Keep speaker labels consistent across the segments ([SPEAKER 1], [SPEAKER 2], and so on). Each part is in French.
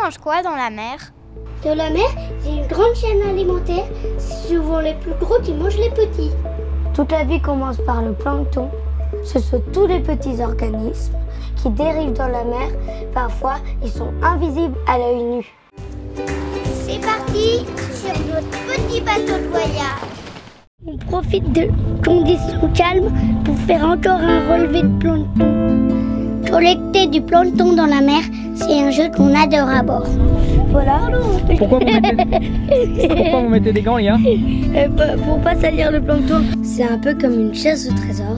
[SPEAKER 1] mangent quoi dans la mer?
[SPEAKER 2] De la mer, c'est une grande chaîne alimentaire. C'est souvent les plus gros qui mangent les petits. Toute la vie commence par le plancton. Ce sont tous les petits organismes qui dérivent dans la mer. Parfois, ils sont invisibles à l'œil nu. C'est parti sur notre petit bateau de voyage. On profite de conditions calmes pour faire encore un relevé de plancton. Collecter du plancton dans la mer, c'est un jeu qu'on adore à bord. Voilà.
[SPEAKER 3] Pourquoi vous mettez des gants, les gars?
[SPEAKER 2] Pour pas salir le plancton. C'est un peu comme une chasse au trésor.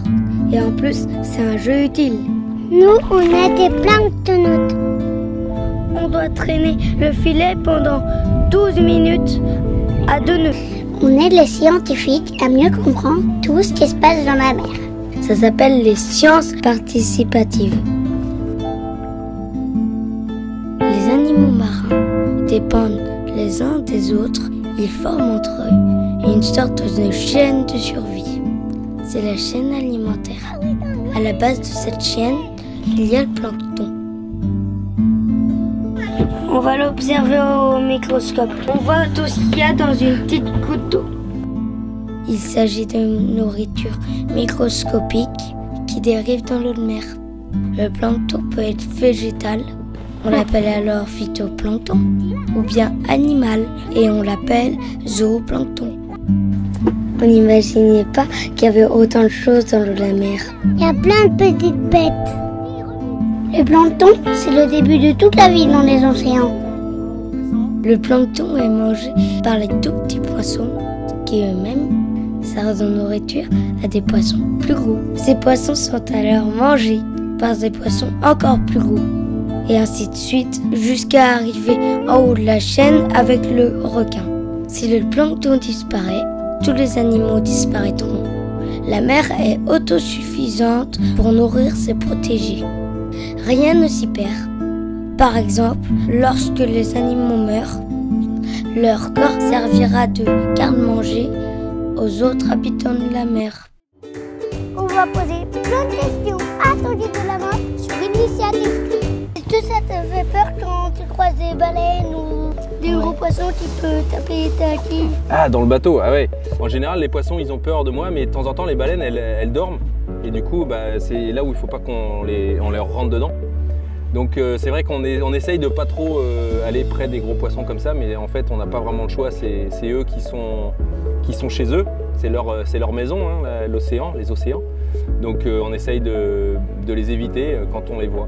[SPEAKER 2] Et en plus, c'est un jeu utile. Nous, on a des planctonautes. On doit traîner le filet pendant 12 minutes à 2 nœuds. On aide les scientifiques à mieux comprendre tout ce qui se passe dans la mer. Ça s'appelle les sciences participatives. Les animaux marins dépendent les uns des autres. Ils forment entre eux une sorte de chaîne de survie. C'est la chaîne alimentaire. À la base de cette chaîne, il y a le plancton. On va l'observer au microscope. On voit tout ce qu'il y a dans une petite goutte d'eau. Il s'agit de nourriture microscopique qui dérive dans l'eau de mer. Le plancton peut être végétal, on l'appelle alors phytoplancton, ou bien animal, et on l'appelle zooplancton. On n'imaginait pas qu'il y avait autant de choses dans l'eau de la mer. Il y a plein de petites bêtes. Le plancton, c'est le début de toute la vie dans les océans. Le plancton est mangé par les tout petits poissons qui eux-mêmes servent de nourriture à des poissons plus gros. Ces poissons sont alors mangés par des poissons encore plus gros. Et ainsi de suite jusqu'à arriver en haut de la chaîne avec le requin. Si le plancton disparaît, tous les animaux disparaîtront. La mer est autosuffisante pour nourrir ses protégés. Rien ne s'y perd. Par exemple, lorsque les animaux meurent, leur corps servira de garde-manger aux autres habitants de la mer. On va poser plein de questions à ton guide de la mort sur Initiative. Est-ce que ça te fait peur quand tu croises des baleines ou des gros poissons qui peuvent taper ta quille?
[SPEAKER 4] Ah, dans le bateau, ah ouais. En général, les poissons, ils ont peur de moi, mais de temps en temps, les baleines, elles dorment. Et du coup, c'est là où il ne faut pas qu'on leur rentre dedans. Donc c'est vrai qu'on essaye de pas trop aller près des gros poissons comme ça, mais en fait, on n'a pas vraiment le choix. C'est eux qui sont chez eux. C'est leur maison, hein, l'océan, les océans. Donc on essaye de les éviter quand on les voit.